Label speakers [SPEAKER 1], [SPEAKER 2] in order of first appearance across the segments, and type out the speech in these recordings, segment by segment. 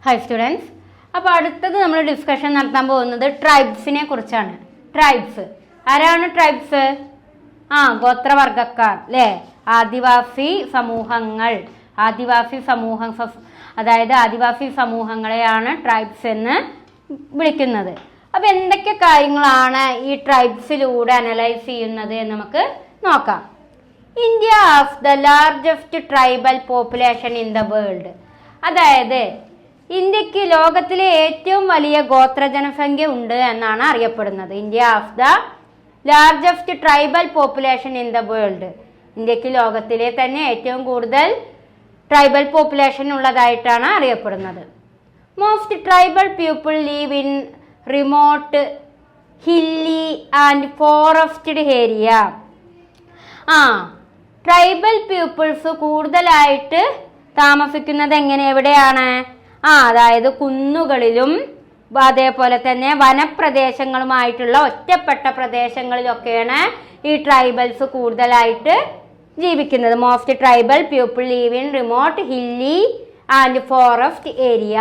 [SPEAKER 1] Hi students. അപ്പോൾ അടുത്തത് നമ്മൾ ഡിസ്കഷൻ നടത്താൻ പോകുന്നത് ട്രൈബ്സിനെ കുറിച്ചാണ്. ട്രൈബ്സ് ആരാണ്? ട്രൈബ്സ് ഗോത്രവർഗക്കാർ അല്ലേ? ആദിവാസി സമൂഹങ്ങൾ, അതായത് ആദിവാസി സമൂഹങ്ങളെയാണ് ട്രൈബ്സ് എന്ന് വിളിക്കുന്നത്. അപ്പോൾ എന്തൊക്കെ കാര്യങ്ങളാണ് ഈ ട്രൈബ്സിലൂടെ അനലൈസ് ചെയ്യുന്നത് എന്ന് നമുക്ക് നോക്കാം. India has the largest tribal population in the world. അതായത് ഇന്ത്യക്ക് ലോകത്തിലെ ഏറ്റവും വലിയ ഗോത്ര ജനസംഖ്യ ഉണ്ട് എന്നാണ് അറിയപ്പെടുന്നത്. India has the largest tribal population in the world. ഇന്ത്യക്ക് ലോകത്തിലെ തന്നെ ഏറ്റവും കൂടുതൽ ട്രൈബൽ പോപ്പുലേഷൻ ഉള്ളതായിട്ടാണ് അറിയപ്പെടുന്നത്. Most tribal people live in remote hilly and forested area. Tribal peoples കൂടുതലായിട്ട് താമസിക്കുന്നത് എവിടെയാണ്? അതായത് കുന്നുകളിലും അതേപോലെ തന്നെ വനപ്രദേശങ്ങളുമായിട്ടുള്ള ഒറ്റപ്പെട്ട പ്രദേശങ്ങളിലൊക്കെയാണ് ഈ ട്രൈബൽസ് കൂടുതലായിട്ട് ജീവിക്കുന്നത്. Most tribal people live in remote hilly and forest area.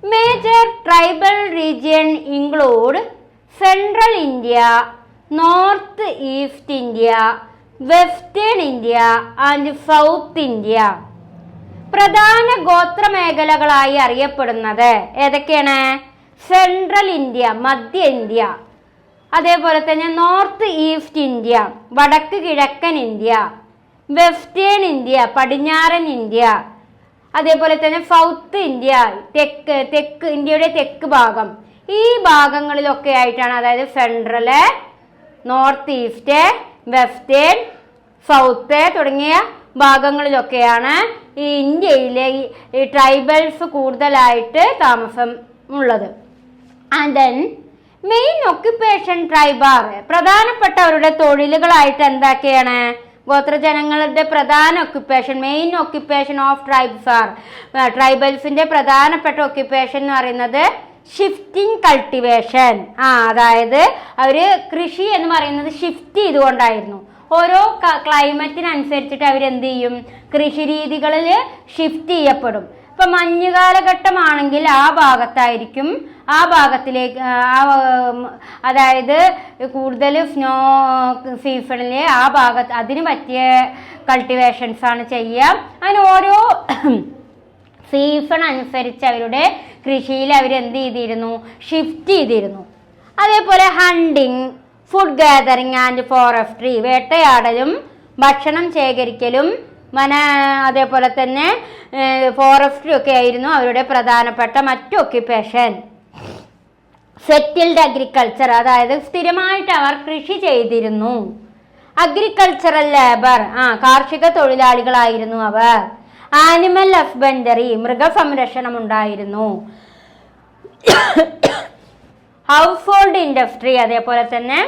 [SPEAKER 1] Major tribal region include central India, north east India, western India and south India. പ്രധാന ഗോത്ര മേഖലകളായി അറിയപ്പെടുന്നത് ഏതൊക്കെയാണ്? സെൻട്രൽ ഇന്ത്യ, മധ്യ ഇന്ത്യ, അതേപോലെ തന്നെ നോർത്ത് ഈസ്റ്റ് ഇന്ത്യ, വടക്ക് കിഴക്കൻ ഇന്ത്യ, വെസ്റ്റേൺ ഇന്ത്യ, പടിഞ്ഞാറൻ ഇന്ത്യ, അതേപോലെ തന്നെ സൗത്ത് ഇന്ത്യ, തെക്ക് ഇന്ത്യയുടെ തെക്ക് ഭാഗം. ഈ ഭാഗങ്ങളിലൊക്കെ ആയിട്ടാണ്, അതായത് central, north east, western, south തുടങ്ങിയ ഭാഗങ്ങളിലൊക്കെയാണ് ഈ ഇന്ത്യയിലെ ഈ ട്രൈബൽസ് കൂടുതലായിട്ട് താമസം ഉള്ളത്. And then main occupation tribal. പ്രധാനപ്പെട്ട അവരുടെ തൊഴിലുകളായിട്ട് എന്തൊക്കെയാണ്? ഗോത്രജനങ്ങളുടെ പ്രധാന occupation, main occupation of tribes are. ട്രൈബൽസിന്റെ പ്രധാനപ്പെട്ട ഒക്യുപ്പേഷൻ എന്ന് പറയുന്നത് ഷിഫ്റ്റിംഗ് കൾട്ടിവേഷൻ. അതായത് അവര് കൃഷി എന്ന് പറയുന്നത് ഷിഫ്റ്റ് ചെയ്തുകൊണ്ടായിരുന്നു. ഓരോ ക്ലൈമറ്റിനനുസരിച്ചിട്ട് അവരെന്ത് ചെയ്യും? കൃഷി രീതികളിൽ ഷിഫ്റ്റ് ചെയ്യപ്പെടും. ഇപ്പം മഞ്ഞുകാലഘട്ടമാണെങ്കിൽ ആ ഭാഗത്തായിരിക്കും, ആ ഭാഗത്തിലേക്ക് അതായത് കൂടുതൽ സ്നോ സീസണിൽ ആ ഭാഗത്ത് അതിന് പറ്റിയ കൾട്ടിവേഷൻസ് ആണ് ചെയ്യുക. അങ്ങനെ ഓരോ സീസൺ അനുസരിച്ച് അവരുടെ കൃഷിയിൽ അവരെന്ത് ചെയ്തിരുന്നു? ഷിഫ്റ്റ് ചെയ്തിരുന്നു. അതേപോലെ hunting, food gathering and forestry, വേട്ടയാടലും ഭക്ഷണം ശേഖരിക്കലും അതേപോലെ തന്നെ ഫോറസ്ട്രി ഒക്കെ ആയിരുന്നു അവരുടെ പ്രധാനപ്പെട്ട മറ്റു ഒക്യുപ്പേഷൻ. സെറ്റിൽഡ് അഗ്രികൾച്ചർ, അതായത് സ്ഥിരമായിട്ട് അവർ കൃഷി ചെയ്തിരുന്നു. അഗ്രികൾച്ചറൽ ലേബർ, കാർഷിക തൊഴിലാളികളായിരുന്നു അവർ. ആനിമൽ ഹസ്ബൻഡറി, മൃഗസംരക്ഷണം ഉണ്ടായിരുന്നു. ഹൗസ് ഹോൾഡ് ഇൻഡസ്ട്രി, അതേപോലെ തന്നെ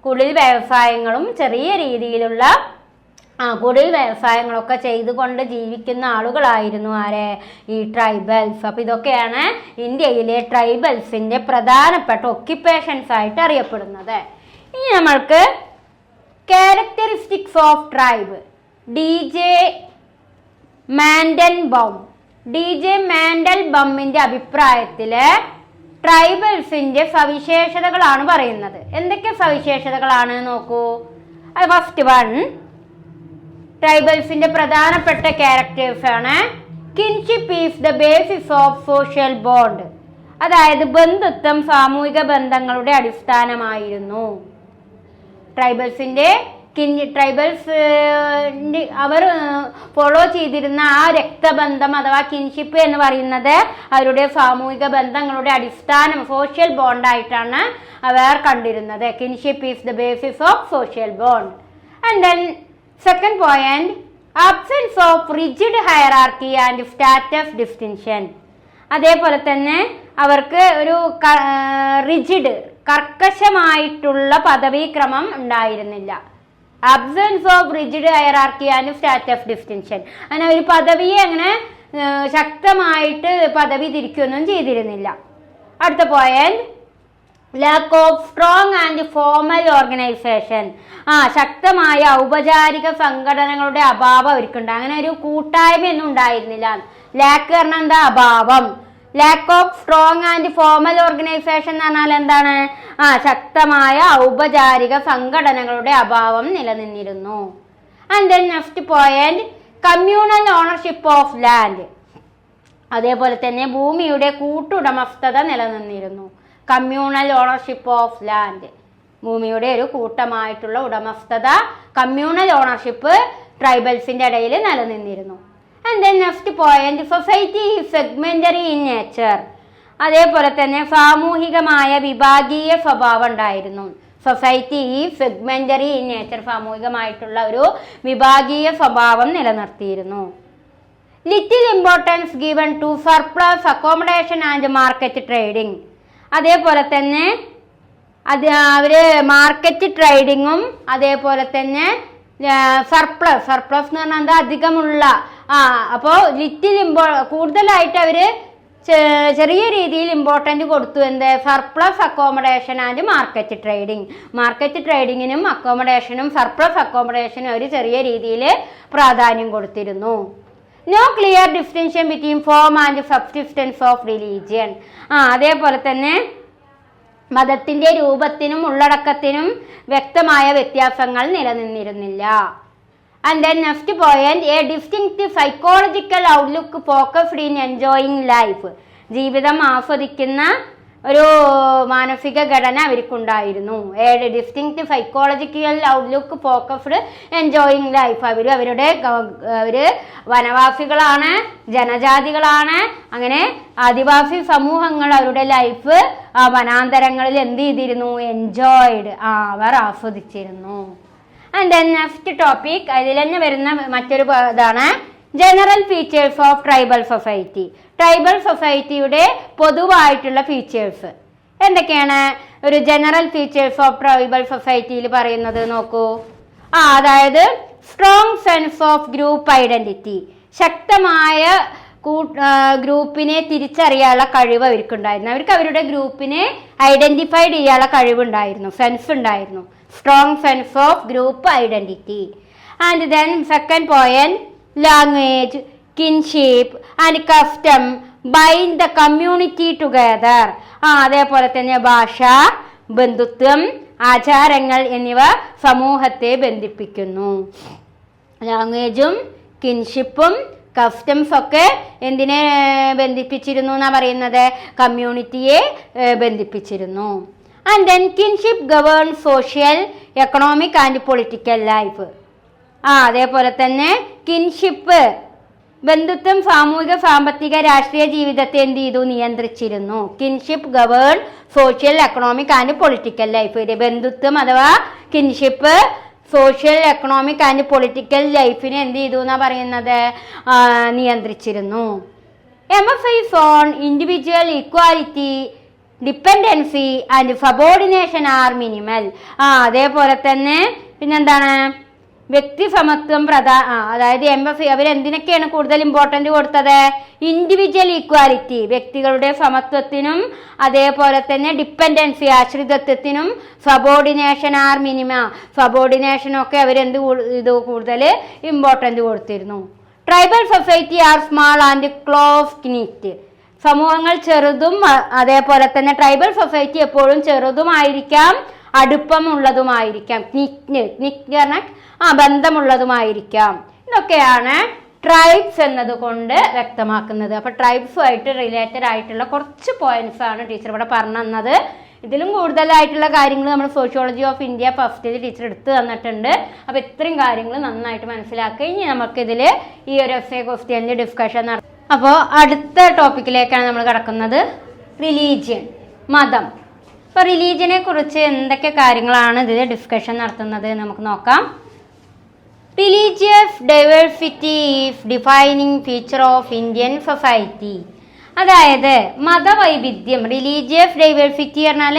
[SPEAKER 1] കുടിൽ വ്യവസായങ്ങളും ചെറിയ രീതിയിലുള്ള കുടിൽ വ്യവസായങ്ങളൊക്കെ ചെയ്തുകൊണ്ട് ജീവിക്കുന്ന ആളുകളായിരുന്നു ആരെ? ഈ ട്രൈബൽസ്. അപ്പോൾ ഇതൊക്കെയാണ് ഇന്ത്യയിലെ ട്രൈബൽസിൻ്റെ പ്രധാനപ്പെട്ട ഒക്യുപ്പേഷൻസ് ആയിട്ട് അറിയപ്പെടുന്നത്. ഇനി നമ്മൾക്ക് ക്യാരക്ടറിസ്റ്റിക്സ് ഓഫ് ട്രൈബ്. ഡി.ജെ. മാൻഡൽബമ്മിൻ്റെ അഭിപ്രായത്തിൽ ട്രൈബൽസിന്റെ സവിശേഷതകളാണ് പറയുന്നത്. എന്തൊക്കെ സവിശേഷതകളാണ് നോക്കൂ. ഫസ്റ്റ് വൺ, ട്രൈബൽസിന്റെ പ്രധാനപ്പെട്ട ക്യാരക്ടേഴ്സ് ആണ് kinship is the basis of social bond. അതായത് ബന്ധുത്വം സാമൂഹിക ബന്ധങ്ങളുടെ അടിസ്ഥാനമായിരുന്നു. ട്രൈബൽസ് അവർ ഫോളോ ചെയ്തിരുന്ന ആ രക്തബന്ധം അഥവാ കിൻഷിപ്പ് എന്ന് പറയുന്നത് അവരുടെ സാമൂഹിക ബന്ധങ്ങളുടെ അടിസ്ഥാനം, സോഷ്യൽ ബോണ്ടായിട്ടാണ് അവർ കണ്ടിരുന്നത്. Kinship is the basis of social bond. And then second point, absence of rigid hierarchy and status distinction. അതേപോലെ തന്നെ അവർക്ക് ഒരു കർക്കശമായിട്ടുള്ള പദവീക്രമം ഉണ്ടായിരുന്നില്ല. Absence of rigid hierarchy and status distinction. അങ്ങനെ ഒരു പദവിയെ അങ്ങനെ ശക്തമായിട്ട് പദവി തിരിക്കുകയൊന്നും ചെയ്തിരുന്നില്ല. അടുത്ത point, lack of strong and formal organization. ശക്തമായ ഔപചാരിക സംഘടനകളുടെ അഭാവം അവർക്കുണ്ട്. അങ്ങനെ ഒരു കൂട്ടായ്മയൊന്നും ഉണ്ടായിരുന്നില്ല. ലാക്ക് പറഞ്ഞാൽ എന്താ? അഭാവം. Lack of strong and formal organisation എന്ന് പറഞ്ഞാൽ എന്താണ്? ശക്തമായ ഔപചാരിക സംഘടനകളുടെ അഭാവം നിലനിന്നിരുന്നു. And then next point, communal ownership of land. അതേപോലെ തന്നെ ഭൂമിയുടെ കൂട്ടുടമസ്ഥത നിലനിന്നിരുന്നു. കമ്മ്യൂണൽ ഓണർഷിപ്പ് ഓഫ് ലാൻഡ്, ഭൂമിയുടെ ഒരു കൂട്ടമായിട്ടുള്ള ഉടമസ്ഥത, കമ്മ്യൂണൽ ഓണർഷിപ്പ് ട്രൈബൽസിന്റെ ഇടയിൽ നിലനിന്നിരുന്നു. And then next point, society is segmentary in nature. അതേപോലെ തന്നെ സാമൂഹികമായ വിഭാഗീയ സ്വഭാവം ഉണ്ടായിരുന്നു. Society is segmentary in nature, സാമൂഹികമായിട്ടുള്ള ഒരു വിഭാഗീയ സ്വഭാവം നിലനിർത്തിയിരുന്നു. Little importance given to surplus accommodation and market trading. അതേപോലെ തന്നെ അവര് മാർക്കറ്റ് ട്രേഡിങ്ങും അതേപോലെ തന്നെ സർപ്ലസ് എന്ന് പറഞ്ഞാൽ എന്താ? അധികമുള്ള. അപ്പോൾ കൂടുതലായിട്ട് അവര് ചെറിയ രീതിയിൽ ഇമ്പോർട്ടൻ്റ് കൊടുത്തു. എന്ത്? Surplus accommodation and market trading. Market ട്രേഡിങ്ങിനും അക്കോമഡേഷനും സർപ്ലസ് അക്കോമഡേഷനും അവർ ചെറിയ രീതിയിൽ പ്രാധാന്യം കൊടുത്തിരുന്നു. No clear distinction between form and subsistence of religion. അതേപോലെ തന്നെ മതത്തിന്റെ രൂപത്തിനും ഉള്ളടക്കത്തിനും വ്യക്തമായ വ്യത്യാസങ്ങൾ നിലനിന്നിരുന്നില്ല. And then next point, a distinct psychological outlook focused in enjoying life. ജീവിതം ആസ്വദിക്കുന്ന ഒരു മാനസിക ഘടന അവർക്കുണ്ടായിരുന്നു. A distinct psychological outlook focused enjoying life. അവര് വനവാസികളാണ്, ജനജാതികളാണ്. അങ്ങനെ ആദിവാസി സമൂഹങ്ങൾ അവരുടെ ലൈഫ് വനാന്തരങ്ങളിൽ എന്ത് ചെയ്തിരുന്നു? എൻജോയ്ഡ്, അവർ ആസ്വദിച്ചിരുന്നു. ആൻഡ് ദെൻ നെക്സ്റ്റ് ടോപ്പിക്, അതിൽ തന്നെ വരുന്ന മറ്റൊരു ഇതാണ് general features of tribal society. Tribal സൊസൈറ്റിയുടെ പൊതുവായിട്ടുള്ള ഫീച്ചേഴ്സ് എന്തൊക്കെയാണ്? ഒരു ജനറൽ ഫീച്ചേഴ്സ് ഓഫ് ട്രൈബൽ സൊസൈറ്റിയിൽ പറയുന്നത് നോക്കൂ. അതായത് strong sense of group identity. ശക്തമായ ഗ്രൂപ്പിനെ തിരിച്ചറിയാനുള്ള കഴിവ് അവർക്കുണ്ടായിരുന്നു. അവർക്ക് അവരുടെ ഗ്രൂപ്പിനെ ഐഡന്റിഫൈഡ് ചെയ്യാനുള്ള കഴിവുണ്ടായിരുന്നു, സെൻസ് ഉണ്ടായിരുന്നു. Strong sense of group identity. And then second point, language, kinship and custom bind the community together. അതേപോലെ തന്നെ ഭാഷ, ബന്ധുത്വം, ആചാരങ്ങൾ എന്നിവ സമൂഹത്തെ ബന്ധിപ്പിക്കുന്നു. ലാംഗ്വേജും കിൻഷിപ്പും കസ്റ്റംസ് ഒക്കെ എന്തിനെ ബന്ധിപ്പിച്ചിരുന്നു എന്നാ പറയുന്നത്? കമ്മ്യൂണിറ്റിയെ ബന്ധിപ്പിച്ചിരുന്നു. And then kinship govern social, economic and political life. അതേപോലെ തന്നെ കിൻഷിപ്പ്, ബന്ധുത്വം, സാമൂഹിക, സാമ്പത്തിക, രാഷ്ട്രീയ ജീവിതത്തെ എന്ത് ചെയ്തു? നിയന്ത്രിച്ചിരുന്നു. Kinship govern social, economic and political life. ബന്ധുത്വം അഥവാ kinship social, economic and political ലൈഫിനെ എന്ത് ചെയ്തു എന്നാ പറയുന്നത്? നിയന്ത്രിച്ചിരുന്നു. Emphasize on individual equality, dependency and subordination are minimal. അതേപോലെ തന്നെ പിന്നെന്താണ്? വ്യക്തി സമത്വം അതായത് അവരെന്തിനൊക്കെയാണ് കൂടുതൽ ഇമ്പോർട്ടൻ്റ് കൊടുത്തത്? ഇൻഡിവിജ്വൽ ഈക്വാലിറ്റി, വ്യക്തികളുടെ സമത്വത്തിനും അതേപോലെ തന്നെ ഡിപ്പെൻഡൻസി, ആശ്രിതത്വത്തിനും സബോർഡിനേഷൻ ആർ മിനിമ, സബോർഡിനേഷനൊക്കെ ഇത് കൂടുതൽ ഇമ്പോർട്ടൻ്റ് കൊടുത്തിരുന്നു. Tribal society are small and close knit. സമൂഹങ്ങൾ ചെറുതും അതേപോലെ തന്നെ ട്രൈബൽ സൊസൈറ്റി എപ്പോഴും ചെറുതുമായിരിക്കാം, അടുപ്പമുള്ളതുമായിരിക്കാം. നിറ്റ് പറഞ്ഞാൽ ബന്ധമുള്ളതുമായിരിക്കാം. ഇതൊക്കെയാണ് ട്രൈബ്സ് എന്നതുകൊണ്ട് വ്യക്തമാക്കുന്നത്. അപ്പൊ ട്രൈബ്സുമായിട്ട് റിലേറ്റഡ് ആയിട്ടുള്ള കുറച്ച് പോയിന്റ്സ് ആണ് ടീച്ചർ ഇവിടെ പറഞ്ഞു തന്നത്. ഇതിലും കൂടുതലായിട്ടുള്ള കാര്യങ്ങൾ നമ്മൾ സോഷ്യോളജി ഓഫ് ഇന്ത്യ ഫസ്റ്റിൽ ടീച്ചർ എടുത്തു തന്നിട്ടുണ്ട്. അപ്പോൾ ഇത്രയും കാര്യങ്ങൾ നന്നായിട്ട് മനസ്സിലാക്കുക. ഇനി നമുക്കിതിൽ ഈ ഒരു എസ്സേ ക്വസ്റ്റ്യനിൽ ഡിസ്കഷൻ നടത്താം. അപ്പോൾ അടുത്ത ടോപ്പിക്കിലേക്കാണ് നമ്മൾ കിടക്കുന്നത്, റിലീജിയൻ, മതം. അപ്പോൾ റിലീജിയനെ കുറിച്ച് എന്തൊക്കെ കാര്യങ്ങളാണ് ഇതിൽ ഡിസ്കഷൻ നടത്തുന്നത് നമുക്ക് നോക്കാം. Religious diversity is defining feature of Indian society. അതായത് മതവൈവിധ്യം, റിലീജിയസ് ഡൈവേഴ്സിറ്റി പറഞ്ഞാൽ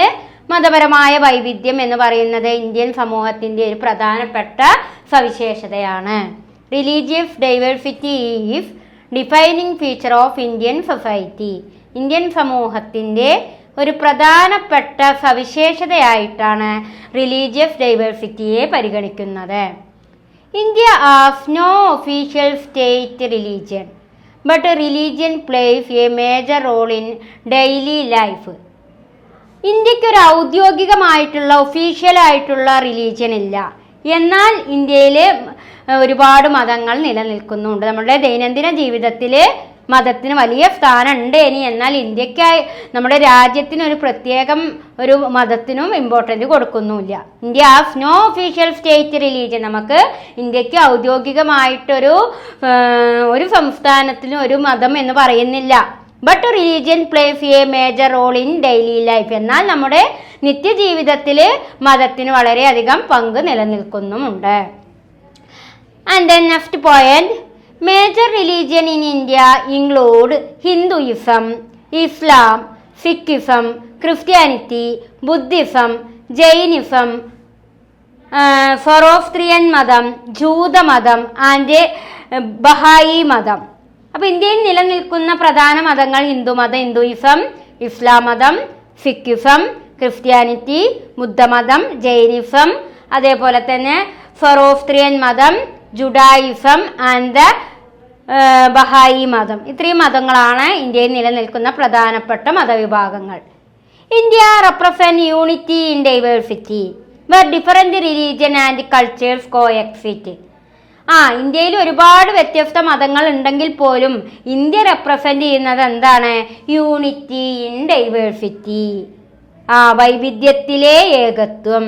[SPEAKER 1] മതപരമായ വൈവിധ്യം എന്ന് പറയുന്നത് ഇന്ത്യൻ സമൂഹത്തിൻ്റെ ഒരു പ്രധാനപ്പെട്ട സവിശേഷതയാണ്. Religious diversity is defining feature of Indian society. Indian സമൂഹത്തിൻ്റെ ഒരു പ്രധാനപ്പെട്ട സവിശേഷതയായിട്ടാണ് റിലീജിയസ് ഡൈവേഴ്സിറ്റിയെ പരിഗണിക്കുന്നത്. India has no official state religion. but religion plays a major role in daily life. ഇന്ത്യക്ക് ഒരു ഔദ്യോഗികമായിട്ടുള്ള ഒഫീഷ്യലായിട്ടുള്ള റിലീജിയൻ ഇല്ല. എന്നാൽ ഇന്ത്യയിൽ ഒരുപാട് മതങ്ങൾ നിലനിൽക്കുന്നുണ്ട്. നമ്മുടെ ദൈനംദിന ജീവിതത്തിൽ മതത്തിന് വലിയ സ്ഥാനമുണ്ട്. എന്നാൽ ഇന്ത്യക്കായി നമ്മുടെ രാജ്യത്തിന് ഒരു പ്രത്യേകം ഒരു മതത്തിനും ഇമ്പോർട്ടൻ്റ് കൊടുക്കുന്നുമില്ല. India has no official state religion. നമുക്ക് ഇന്ത്യക്ക് ഔദ്യോഗികമായിട്ടൊരു സംസ്ഥാനത്തിനും ഒരു മതം എന്ന് പറയുന്നില്ല. But religion plays a major role in daily life. എന്നാൽ നമ്മുടെ നിത്യജീവിതത്തിൽ മതത്തിന് വളരെയധികം പങ്ക് നിലനിൽക്കുന്നുമുണ്ട്. And then next point, major religion in India include Hinduism, Islam, Sikhism, Christianity, Buddhism, Jainism, Zoroastrian മതം, ജൂതമതം ആൻഡ് ബഹായി മതം. അപ്പോൾ ഇന്ത്യയിൽ നിലനിൽക്കുന്ന പ്രധാന മതങ്ങൾ ഹിന്ദുയിസം, ഇസ്ലാം മതം, സിഖിസം, ക്രിസ്ത്യാനിറ്റി, ബുദ്ധമതം, ജൈനിസം, അതേപോലെ തന്നെ സൊറോസ്ട്രിയൻ മതം, ജുഡായിസം ആൻഡ് ബഹായി മതം. ഇത്രയും മതങ്ങളാണ് ഇന്ത്യയിൽ നിലനിൽക്കുന്ന പ്രധാനപ്പെട്ട മതവിഭാഗങ്ങൾ. India represent unity in diversity where different religion and cultures coexist. ഇന്ത്യയിൽ ഒരുപാട് വ്യത്യസ്ത മതങ്ങൾ ഉണ്ടെങ്കിൽ പോലും ഇന്ത്യ റെപ്രസെന്റ് ചെയ്യുന്നത് എന്താണ്? Unity in diversity. വൈവിധ്യത്തിലെ ഏകത്വം,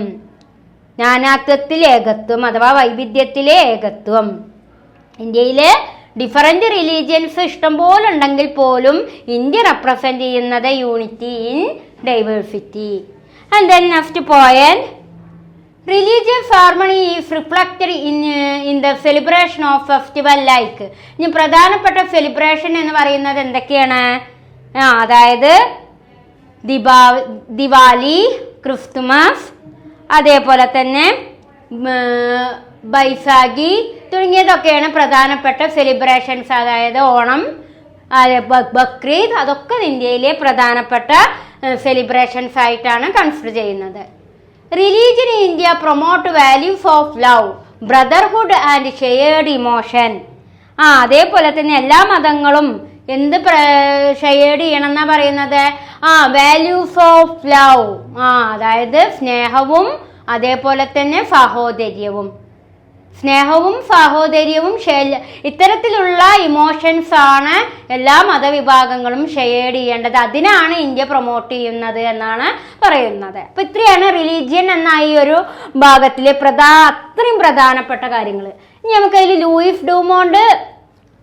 [SPEAKER 1] നാനാത്വത്തിൽ ഏകത്വം അഥവാ വൈവിധ്യത്തിലെ ഏകത്വം. ഇന്ത്യയിലെ ഡിഫറെന്റ് റിലീജിയൻസ് ഇഷ്ടംപോലെ ഉണ്ടെങ്കിൽ പോലും ഇന്ത്യ റെപ്രസെന്റ് ചെയ്യുന്നത് unity in diversity. And then next point, religious harmony is reflected in the celebration of festival like. ഇനി പ്രധാനപ്പെട്ട സെലിബ്രേഷൻ എന്ന് പറയുന്നത് എന്തൊക്കെയാണ്? അതായത് ദിവാലി, ക്രിസ്തുമസ്, അതേപോലെ തന്നെ ബൈസാഖി തുടങ്ങിയതൊക്കെയാണ് പ്രധാനപ്പെട്ട സെലിബ്രേഷൻസ്. അതായത് ഓണം, ബക്രീദ്, അതൊക്കെ ഇന്ത്യയിലെ പ്രധാനപ്പെട്ട സെലിബ്രേഷൻസ് ആയിട്ടാണ് കൺസിഡർ ചെയ്യുന്നത്. Religion in India promote values of love, brotherhood and shared emotion. അതേപോലെ തന്നെ എല്ലാ മതങ്ങളും എന്ത് ഷെയർഡ് ചെയ്യണം എന്നാ പറയുന്നത്? വാല്യൂസ് ഓഫ് ലവ്, അതായത് സ്നേഹവും അതേപോലെ തന്നെ സാഹോദര്യവും. സ്നേഹവും സാഹോദര്യവും ഇത്തരത്തിലുള്ള ഇമോഷൻസ് ആണ് എല്ലാ മതവിഭാഗങ്ങളും ഷെയർ ചെയ്യേണ്ടത്. അതിനാണ് ഇന്ത്യ പ്രൊമോട്ട് ചെയ്യുന്നത് എന്നാണ് പറയുന്നത്. അപ്പൊ ഇത്രയാണ് റിലീജിയൻ എന്ന ഈ ഒരു ഭാഗത്തിലെ അത്രയും പ്രധാനപ്പെട്ട കാര്യങ്ങൾ. ഇനി നമുക്കതിൽ ലൂയിസ് ഡൂമോണ്ട്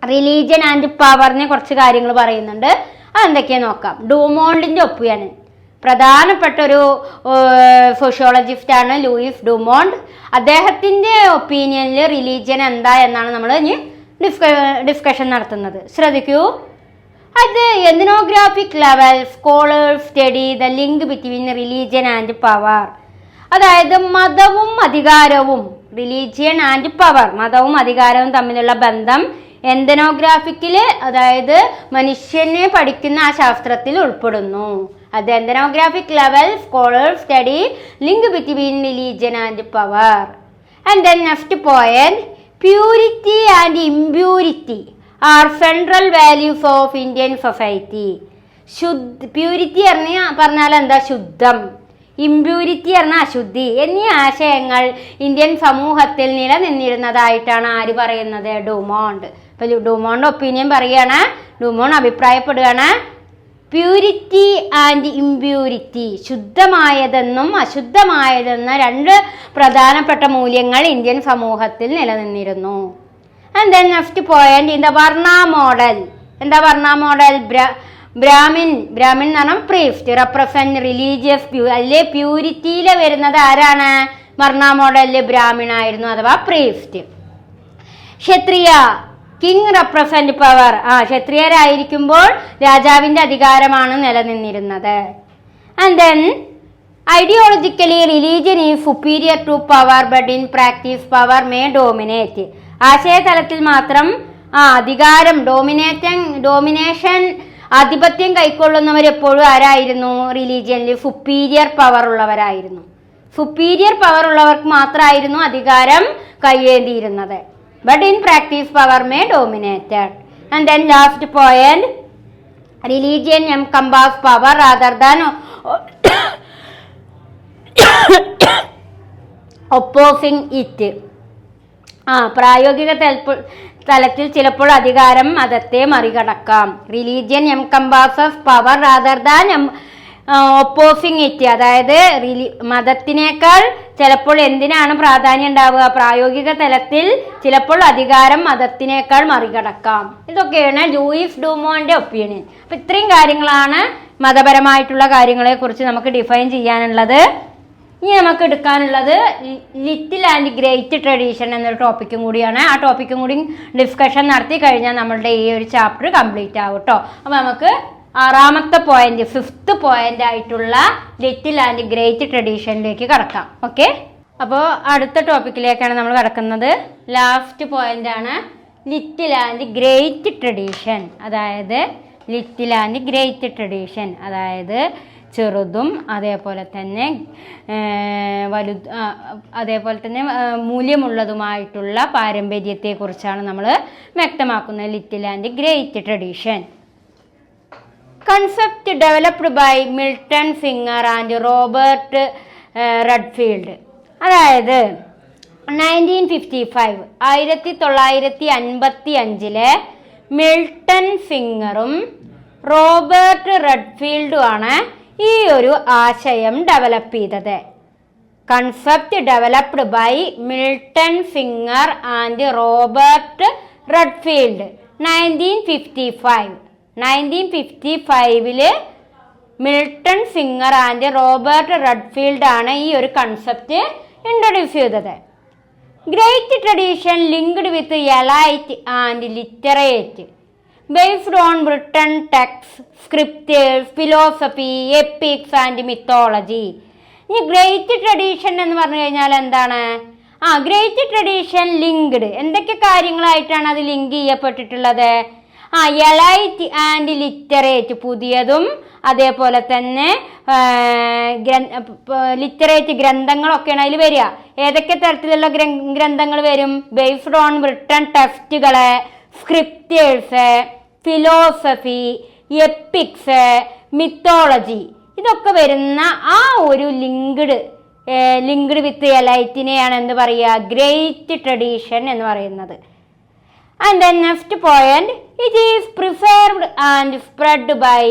[SPEAKER 1] റിലീജിയൻ ആൻഡ് പവറിനെ കുറച്ച് കാര്യങ്ങൾ പറയുന്നുണ്ട്. അതെന്തൊക്കെയാ നോക്കാം. ഡൂമോണ്ടിന്റെ ഒപ്പീനിയൻ, പ്രധാനപ്പെട്ട ഒരു സോഷ്യോളജിസ്റ്റ് ആണ് ലൂയിസ് ഡുമോണ്ട്. അദ്ദേഹത്തിന്റെ ഒപ്പീനിയനിൽ റിലീജിയൻ എന്താ എന്നാണ് നമ്മൾ ഇനി ഡിസ്കഷൻ നടത്തുന്നത്. ശ്രദ്ധിക്കൂ. At the ethnographic level, scholars study the link between religion and power. അതായത് മതവും അധികാരവും, റിലീജിയൻ ആൻഡ് പവർ, മതവും അധികാരവും തമ്മിലുള്ള ബന്ധം എന്തനോഗ്രാഫിക്കില്, അതായത് മനുഷ്യനെ പഠിക്കുന്ന ആ ശാസ്ത്രത്തിൽ ഉൾപ്പെടുന്നു. At the ethnographic level, scholars study link between religion and power. And then next point, purity and impurity are central values of Indian society. Purity പറഞ്ഞാൽ എന്താ? ശുദ്ധം. ഇമ്പ്യൂരിറ്റി പറഞ്ഞാൽ അശുദ്ധി എന്നീ ആശയങ്ങൾ ഇന്ത്യൻ സമൂഹത്തിൽ നിലനിന്നിരുന്നതായിട്ടാണ് ആര് പറയുന്നത്? ഡുമോണ്ട്. ഇപ്പൊ ഡുമോണ്ട് ഒപ്പീനിയൻ പറയുകയാണ്, ഡുമോണ്ട് അഭിപ്രായപ്പെടുകയാണ്, പ്യൂരിറ്റി ആൻഡ് ഇമ്പ്യൂരിറ്റി, ശുദ്ധമായതെന്നും അശുദ്ധമായതെന്ന രണ്ട് പ്രധാനപ്പെട്ട മൂല്യങ്ങൾ ഇന്ത്യൻ സമൂഹത്തിൽ നിലനിന്നിരുന്നു. And then next point, in the വർണ്ണ മോഡൽ. എന്താ വർണ്ണ മോഡൽ? ബ്രാഹ്മിൻ എന്ന് പറഞ്ഞാൽ പ്രീസ്റ്റ് റെപ്രസെന്റ് റിലീജിയസ് അതിലെ പ്യൂരിറ്റിയിൽ വരുന്നത് ആരാണ്? വർണ്ണ മോഡലില് ബ്രാഹ്മിണായിരുന്നു അഥവാ priest. Kshatriya, king represent power. ക്ഷത്രിയരായിരിക്കുമ്പോൾ രാജാവിന്റെ അധികാരമാണ് നിലനിന്നിരുന്നത്. And then ideologically religion is superior to power but in practice power may dominate. ആശയതലത്തിൽ മാത്രം അധികാരം ഡോമിനേഷൻ ആധിപത്യം കൈക്കൊള്ളുന്നവർ എപ്പോഴും ആരായിരുന്നു? റിലീജിയനിൽ സുപ്പീരിയർ പവർ ഉള്ളവരായിരുന്നു. സുപ്പീരിയർ പവർ ഉള്ളവർക്ക് മാത്രമായിരുന്നു അധികാരം കയ്യേന്തിയിരുന്നത്. But in practice power may dominated. And then last point, religion encompasses power rather than opposing it. പ്രായോഗിക തലത്തിൽ ചിലപ്പോൾ അധികാരം മതത്തെ മറികടക്കാം. Religion encompasses power rather than opposing it. അതായത് മതത്തിനേക്കാൾ ചിലപ്പോൾ എന്തിനാണ് പ്രാധാന്യം ഉണ്ടാവുക? പ്രായോഗിക തലത്തിൽ ചിലപ്പോൾ അധികാരം മതത്തിനേക്കാൾ മറികടക്കാം. ഇതൊക്കെയാണ് ലൂയിസ് ഡൂമോന്റെ ഒപ്പീനിയൻ. അപ്പൊ ഇത്രയും കാര്യങ്ങളാണ് മതപരമായിട്ടുള്ള കാര്യങ്ങളെ കുറിച്ച് നമുക്ക് ഡിഫൈൻ ചെയ്യാനുള്ളത്. ഇനി നമുക്ക് എടുക്കാനുള്ളത് ലിറ്റിൽ ആൻഡ് ഗ്രേറ്റ് ട്രഡീഷൻ എന്നൊരു ടോപ്പിക്കും കൂടിയാണ്. ആ ടോപ്പിക്കും കൂടി ഡിസ്കഷൻ നടത്തി കഴിഞ്ഞാൽ നമ്മളുടെ ഈ ഒരു ചാപ്റ്റർ കംപ്ലീറ്റ് ആവും കേട്ടോ. അപ്പോൾ നമുക്ക് 6ാമത്തെ പോയിന്റ്, 5th പോയിന്റ് ആയിട്ടുള്ള ലിറ്റിൽ ആൻഡ് ഗ്രേറ്റ് ട്രഡീഷനിലേക്ക് കടക്കാം. ഓക്കെ, അപ്പോൾ അടുത്ത ടോപ്പിക്കിലേക്കാണ് നമ്മൾ കടക്കുന്നത്. ലാസ്റ്റ് പോയിന്റ് ആണ് ലിറ്റിൽ ആൻഡ് ഗ്രേറ്റ് ട്രഡീഷൻ. അതായത് ലിറ്റിൽ ആൻഡ് ഗ്രേറ്റ് ട്രഡീഷൻ അതായത് ചെറുതും അതേപോലെ തന്നെ അതേപോലെ തന്നെ മൂല്യമുള്ളതുമായിട്ടുള്ള പാരമ്പര്യത്തെക്കുറിച്ചാണ് നമ്മൾ വ്യക്തമാക്കുന്നത്. Little and great tradition concept developed by Milton Finger and Robert Redfield. അതായത് 1955 മിൽട്ടൺ ഫിംഗറും റോബർട്ട് റെഡ്ഫീൽഡുമാണ് ഈ ഒരു ആശയം ഡെവലപ്പ് ചെയ്തത്. Concept developed by Milton Finger and Robert Redfield 1955 Milton Finger and Robert Redfield ആണ് ഈ ഒരു കൺസെപ്റ്റ് ഇൻട്രൊഡ്യൂസ് ചെയ്തത്. Great tradition linked with elite and literate based on written texts, scriptures, philosophy, epics and mythology. ഇനി great tradition എന്ന് പറഞ്ഞു കഴിഞ്ഞാൽ എന്താണ്? Great tradition linked, എന്തൊക്കെ കാര്യങ്ങളായിട്ടാണ് അത് ലിങ്ക് ചെയ്യപ്പെട്ടിട്ടുള്ളത്? എലൈറ്റ് ആൻഡ് ലിറ്ററേറ്റ്, പുതിയതും അതേപോലെ തന്നെ ലിറ്ററേറ്റ് ഗ്രന്ഥങ്ങളൊക്കെയാണ് അതിൽ വരിക. ഏതൊക്കെ തരത്തിലുള്ള ഗ്രന്ഥങ്ങൾ വരും? ബേസ്ഡ് ഓൺ റിട്ടൺ ടെക്സ്റ്റുകള്, സ്ക്രിപ്റ്റേഴ്സ്, ഫിലോസഫി, എപ്പിക്സ്, മിത്തോളജി, ഇതൊക്കെ വരുന്ന ആ ഒരു ലിങ്ക്ഡ് വിത്ത് എലൈറ്റിനെയാണ് എന്ത് പറയുക? ഗ്രേറ്റ് ട്രഡീഷൻ എന്ന് പറയുന്നത്. And then next point, it is preserved and spread by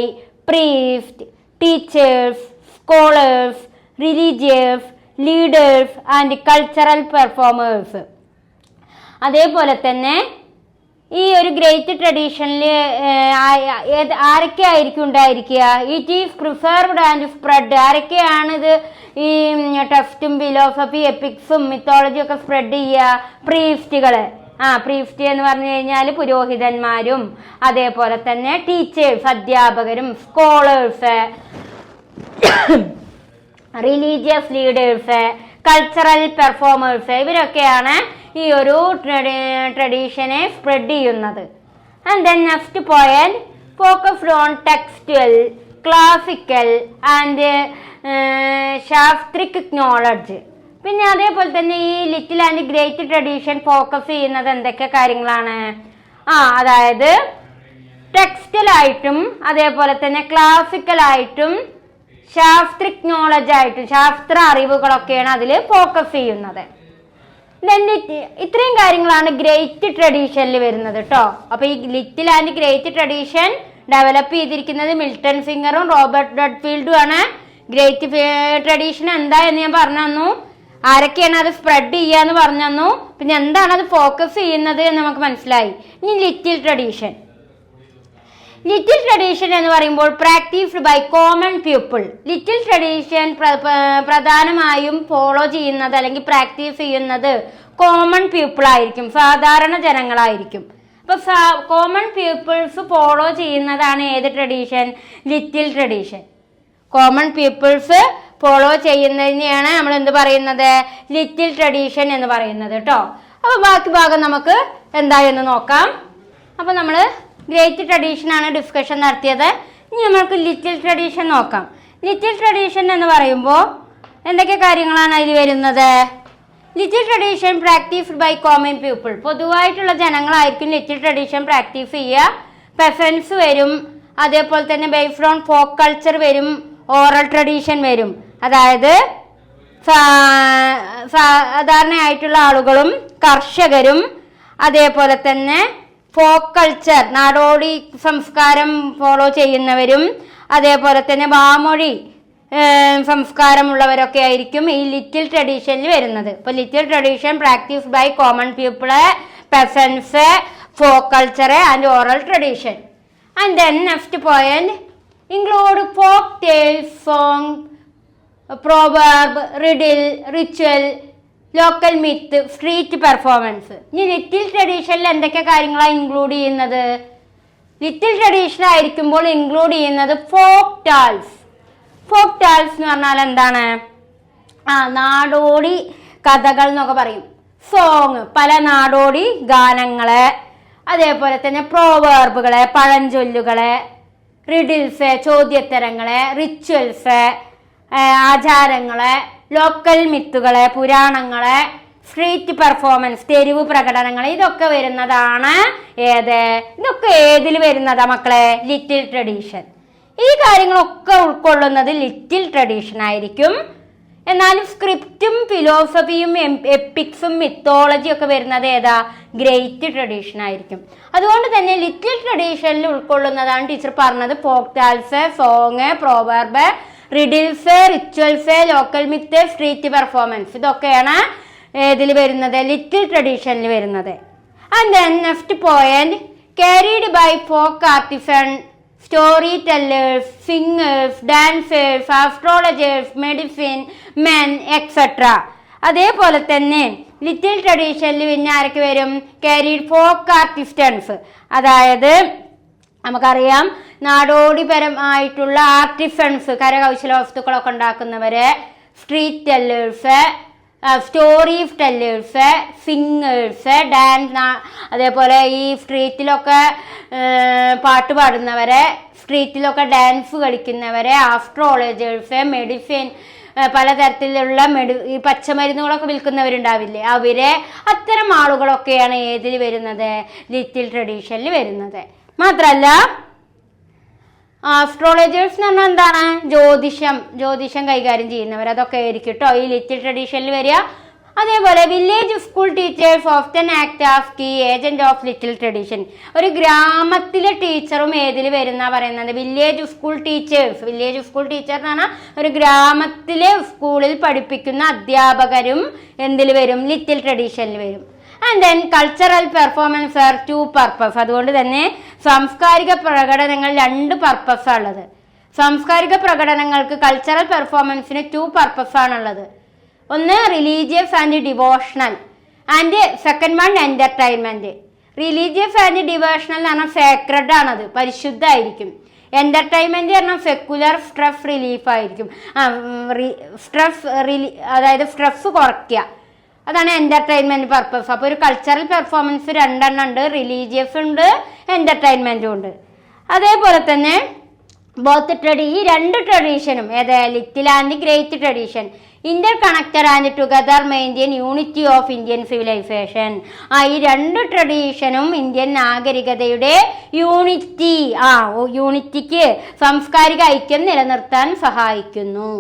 [SPEAKER 1] priest, teachers, scholars, religious leaders and cultural performers. അതേപോലെ തന്നെ ഈ ഒരു ഗ്രേറ്റ് ട്രഡീഷനിൽ ആരൊക്കെ ആയിരിക്കും ഉണ്ടായിരിക്കുക? It is preserved and spread, ആരൊക്കെയാണിത് ഈ ടെക്സ്റ്റും ഫിലോസഫി എപ്പിക്സും മിത്തോളജിയും ഒക്കെ സ്പ്രെഡ് ചെയ്യുക? പ്രീസ്റ്റുകള്. പ്രീസ്റ്റ് എന്ന് പറഞ്ഞു കഴിഞ്ഞാൽ പുരോഹിതന്മാരും അതേപോലെ തന്നെ ടീച്ചേഴ്സ് അധ്യാപകരും, scholars, religious leaders, cultural performers, ഇവരൊക്കെയാണ് ഈ ഒരു ട്രഡീഷനെ സ്പ്രെഡ് ചെയ്യുന്നത്. And then next point, focused on textual, classical and shastric knowledge. പിന്നെ അതേപോലെ തന്നെ ഈ little and great tradition focus ചെയ്യുന്നത് എന്തൊക്കെ കാര്യങ്ങളാണ്? അതായത് ടെക്സ്റ്റലായിട്ടും അതേപോലെ തന്നെ ക്ലാസിക്കലായിട്ടും ശാസ്ത്രിക് നോളജ് ആയിട്ടും ശാസ്ത്ര അറിവുകളൊക്കെയാണ് അതിൽ ഫോക്കസ് ചെയ്യുന്നത്. ഇത്രയും കാര്യങ്ങളാണ് ഗ്രേറ്റ് ട്രഡീഷനിൽ വരുന്നത് കേട്ടോ. അപ്പൊ ഈ little and great tradition develop ചെയ്തിരിക്കുന്നത് മിൽട്ടൺ ഫിംഗറും റോബർട്ട് റെഡ്ഫീൽഡും ആണ്. ഗ്രേറ്റ് ട്രഡീഷൻ എന്താ എന്ന് ഞാൻ പറഞ്ഞു തന്നു, ആരൊക്കെയാണ് അത് സ്പ്രെഡ് ചെയ്യാന്ന് പറഞ്ഞു തന്നു, പിന്നെ എന്താണ് അത് ഫോക്കസ് ചെയ്യുന്നത് എന്ന് നമുക്ക് മനസ്സിലായി. ഇനി ലിറ്റിൽ ട്രഡീഷൻ എന്ന് പറയുമ്പോൾ practised by common people. Little tradition പ്രധാനമായും ഫോളോ ചെയ്യുന്നത് അല്ലെങ്കിൽ പ്രാക്ടീസ് ചെയ്യുന്നത് കോമൺ പീപ്പിൾ ആയിരിക്കും, സാധാരണ ജനങ്ങളായിരിക്കും. അപ്പൊ കോമൺ പീപ്പിൾസ് ഫോളോ ചെയ്യുന്നതാണ് ഏത് tradition? Little tradition. Common peoples follow ചെയ്യുന്നതിനെയാണ് നമ്മൾ എന്ത് പറയുന്നത്? ലിറ്റിൽ ട്രഡീഷൻ എന്ന് പറയുന്നത് കേട്ടോ. അപ്പൊ ബാക്കി ഭാഗം നമുക്ക് എന്തായെന്ന് നോക്കാം. അപ്പൊ നമ്മൾ ഗ്രേറ്റ് ട്രഡീഷൻ ആണ് ഡിസ്കഷൻ നടത്തിയത്. ഇനി നമുക്ക് ലിറ്റിൽ ട്രഡീഷൻ നോക്കാം. ലിറ്റിൽ ട്രഡീഷൻ എന്ന് പറയുമ്പോൾ എന്തൊക്കെ കാര്യങ്ങളാണ് അതിൽ വരുന്നത്? Little tradition practised by common people. പൊതുവായിട്ടുള്ള ജനങ്ങളായിരിക്കും ലിറ്റിൽ ട്രഡീഷൻ പ്രാക്ടീസ് ചെയ്യുക. പെസൻസ് വരും, അതേപോലെ തന്നെ ബേസ്ഡ് ഓൺ ഫോക്ക് കൾച്ചർ വരും, ഓറൽ ട്രഡീഷൻ വരും. അതായത് സാധാരണയായിട്ടുള്ള ആളുകളും കർഷകരും അതേപോലെ തന്നെ ഫോക്ക് കൾച്ചർ നാടോടി സംസ്കാരം ഫോളോ ചെയ്യുന്നവരും അതേപോലെ തന്നെ വാമൊഴി സംസ്കാരമുള്ളവരൊക്കെ ആയിരിക്കും ഈ ലിറ്റിൽ ട്രഡീഷനിൽ വരുന്നത്. ഇപ്പോൾ little tradition practice by common people, peasants, folk culture and oral tradition. And then next point include folk tales, song, proverb, riddle, ritual, local myth, street performance. ഇനി ലിറ്റിൽ ട്രഡീഷനിൽ എന്തൊക്കെ കാര്യങ്ങളാണ് ഇൻക്ലൂഡ് ചെയ്യുന്നത്? ലിറ്റിൽ ട്രഡീഷൻ ആയിരിക്കുമ്പോൾ include ചെയ്യുന്നത് folk tales. Folk tales എന്ന് പറഞ്ഞാൽ എന്താണ്? നാടോടി കഥകൾ എന്നൊക്കെ പറയും. സോങ്, പല നാടോടി ഗാനങ്ങള്, അതേപോലെ തന്നെ പ്രോവേർബുകള്, പഴഞ്ചൊല്ലുകള്, റിഡിൽസ്, ചോദ്യോത്തരങ്ങള്, റിച്വൽസ്, ആചാരങ്ങള്, ലോക്കൽ മിത്തുകള്, പുരാണങ്ങള്, സ്ട്രീറ്റ് പെർഫോമൻസ്, തെരുവ് പ്രകടനങ്ങൾ. ഇതൊക്കെ വരുന്നതാണ് ഇതൊക്കെ ഏതിൽ വരുന്നതാ മക്കളെ? Little tradition. ഈ കാര്യങ്ങളൊക്കെ ഉൾക്കൊള്ളുന്നത് ലിറ്റിൽ ട്രഡീഷൻ ആയിരിക്കും. എന്നാലും സ്ക്രിപ്റ്റും ഫിലോസഫിയും എപ്പിക്സും മിത്തോളജിയും ഒക്കെ വരുന്നത് ഏതാ? ഗ്രേറ്റ് ട്രഡീഷൻ ആയിരിക്കും. അതുകൊണ്ട് തന്നെ ലിറ്റിൽ ട്രഡീഷനിൽ ഉൾക്കൊള്ളുന്നതാണ് ടീച്ചർ പറഞ്ഞത് folk tales, song, proverb, riddles, rituals, local myth, street performance. ഇതൊക്കെയാണ് ഇതിൽ വരുന്നത്? ലിറ്റിൽ ട്രഡീഷനിൽ വരുന്നത്. And then next point carried by folk artisan, story tellers, singers, dancers, astrologers, medicine men etcetera. അതേപോലെ തന്നെ ലിറ്റിൽ ട്രഡീഷനിൽ പിന്നെ ആരൊക്കെ വരും? ക്യാരിഡ് ഫോക്ക് ആർട്ടിസ്റ്റൻസ്, അതായത് നമുക്കറിയാം നാടോടിപരമായിട്ടുള്ള ആർട്ടിസൺസ്, കരകൗശല വസ്തുക്കളൊക്കെ ഉണ്ടാക്കുന്നവര്, street tellers, story tellers, singers, dance, അതേപോലെ ഈ സ്ട്രീറ്റിലൊക്കെ പാട്ട് പാടുന്നവരെ, സ്ട്രീറ്റിലൊക്കെ ഡാൻസ് കളിക്കുന്നവരെ, ആസ്ട്രോളജേഴ്സ്, മെഡിസിൻ, പലതരത്തിലുള്ള ഈ പച്ചമരുന്നുകളൊക്കെ വിൽക്കുന്നവരുണ്ടാവില്ലേ, അവരെ, അത്തരം ആളുകളൊക്കെയാണ് ഏതിൽ വരുന്നത്? ലിറ്റിൽ ട്രഡീഷനിൽ വരുന്നത്. മാത്രല്ല ആസ്ട്രോളജേഴ്സ് എന്ന് പറഞ്ഞാൽ എന്താണ്? ജ്യോതിഷം കൈകാര്യം ചെയ്യുന്നവർ, അതൊക്കെ ആയിരിക്കും കേട്ടോ ഈ ലിറ്റിൽ ട്രഡീഷനിൽ വരിക. അതേപോലെ village school teachers often act as key agent of little tradition. ഒരു ഗ്രാമത്തിലെ ടീച്ചറും ഏതിൽ വരുന്ന പറയുന്നത്? Village school teachers. Village school teacher എന്ന് പറഞ്ഞാൽ ഒരു ഗ്രാമത്തിലെ സ്കൂളിൽ പഠിപ്പിക്കുന്ന അധ്യാപകരും എന്തിൽ വരും? ലിറ്റിൽ ട്രഡീഷനിൽ വരും. And then cultural performance are to purpose. അതുകൊണ്ട് തന്നെ സാംസ്കാരിക പ്രകടനങ്ങൾ രണ്ട് പർപ്പസാണ് ഉള്ളത്. സാംസ്കാരിക പ്രകടനങ്ങൾക്ക്, കൾച്ചറൽ പെർഫോമൻസിന് 2 പർപ്പസ് ആണുള്ളത്. ഒന്ന് religious and devotional, and second one entertainment. Religious and devotional എന്ന് പറഞ്ഞാൽ സേക്രഡ് ആണത്, പരിശുദ്ധമായിരിക്കും. എന്റർടൈൻമെന്റ് പറഞ്ഞാൽ സെക്കുലർ, സ്ട്രെസ് റിലീഫ് ആയിരിക്കും. അതായത് സ്ട്രെസ് കുറയ്ക്കുക, അതാണ് എന്റർടൈൻമെന്റ് പർപ്പസ്. അപ്പോൾ ഒരു കൾച്ചറൽ പെർഫോമൻസ് 2 ഉണ്ട്, റിലീജിയസ് ഉണ്ട്, എന്റർടൈൻമെന്റും ഉണ്ട്. അതേപോലെ തന്നെ ഈ 2 ട്രഡീഷനും little and great tradition interconnected and together maintain unity of Indian civilization. ഈ 2 ട്രഡീഷനും ഇന്ത്യൻ നാഗരികതയുടെ യൂണിറ്റിക്ക്, സാംസ്കാരിക ഐക്യം നിലനിർത്താൻ സഹായിക്കുന്നു.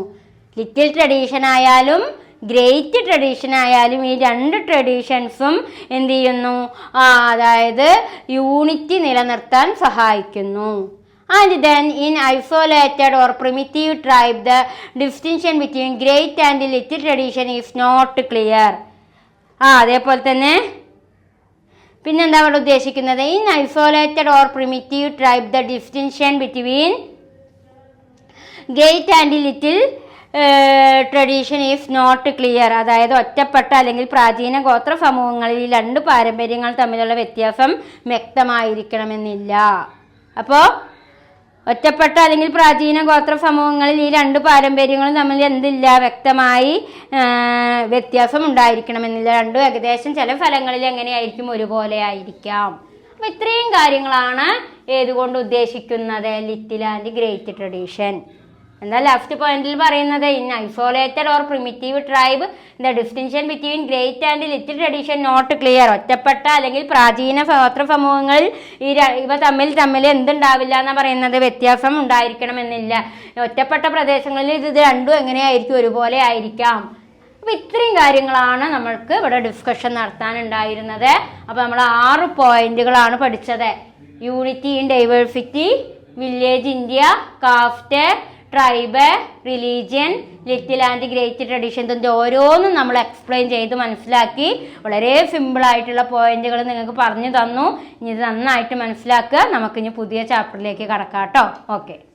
[SPEAKER 1] ലിറ്റിൽ ട്രഡീഷൻ ആയാലും ഗ്രേറ്റ് ട്രഡീഷൻ ആയാലും ഈ 2 ട്രഡീഷൻസും എന്ത് ചെയ്യുന്നു? അതായത് യൂണിറ്റി നിലനിർത്താൻ സഹായിക്കുന്നു. And then in isolated or primitive tribe, the distinction between great and little tradition is not clear. അതേപോലെ തന്നെ പിന്നെന്താ അവിടെ ഉദ്ദേശിക്കുന്നത്? In isolated or primitive tribe the distinction between great and little tradition is not clear. അതായത് ഒറ്റപ്പെട്ട അല്ലെങ്കിൽ പ്രാചീന ഗോത്ര സമൂഹങ്ങളിൽ ഈ 2 പാരമ്പര്യങ്ങൾ തമ്മിലുള്ള വ്യത്യാസം വ്യക്തമായിരിക്കണമെന്നില്ല. അപ്പോൾ ഒറ്റപ്പെട്ട അല്ലെങ്കിൽ പ്രാചീന ഗോത്ര സമൂഹങ്ങളിൽ ഈ 2 പാരമ്പര്യങ്ങളും തമ്മിൽ എന്തില്ല? വ്യക്തമായി വ്യത്യാസം ഉണ്ടായിരിക്കണമെന്നില്ല. 2 ഏകദേശം ചില ഫലങ്ങളിൽ എങ്ങനെയായിരിക്കും? ഒരുപോലെ ആയിരിക്കാം. അപ്പൊ ഇത്രയും കാര്യങ്ങളാണ് ഏതുകൊണ്ട് ഉദ്ദേശിക്കുന്നത്? Little and great tradition. എന്താ ലെഫ്റ്റ് പോയിന്റിൽ പറയുന്നത്? In isolated or primitive tribe the distinction between great and little tradition not clear. ഒറ്റപ്പെട്ട അല്ലെങ്കിൽ പ്രാചീന ഗോത്ര സമൂഹങ്ങളിൽ ഇവ തമ്മിൽ എന്തുണ്ടാവില്ല എന്നാ പറയുന്നത്? വ്യത്യാസം ഉണ്ടായിരിക്കണമെന്നില്ല. ഒറ്റപ്പെട്ട പ്രദേശങ്ങളിൽ ഇത് രണ്ടും എങ്ങനെയായിരിക്കും? ഒരുപോലെ ആയിരിക്കാം. അപ്പൊ ഇത്രയും കാര്യങ്ങളാണ് നമ്മൾക്ക് ഇവിടെ ഡിസ്കഷൻ നടത്താനുണ്ടായിരുന്നത്. അപ്പൊ നമ്മൾ 6 പോയിന്റുകളാണ് പഠിച്ചത്. Unity in diversity, village India, caste, tribe, religion, little and great tradition. ഇതിൻ്റെ ഓരോന്നും നമ്മൾ എക്സ്പ്ലെയിൻ ചെയ്ത് മനസ്സിലാക്കി. വളരെ സിമ്പിളായിട്ടുള്ള പോയിന്റുകൾ നിങ്ങൾക്ക് പറഞ്ഞു തന്നു. ഇനി ഇത് നന്നായിട്ട് മനസ്സിലാക്കുക. നമുക്കിനി പുതിയ ചാപ്റ്ററിലേക്ക് കടക്കാം കേട്ടോ. ഓക്കെ.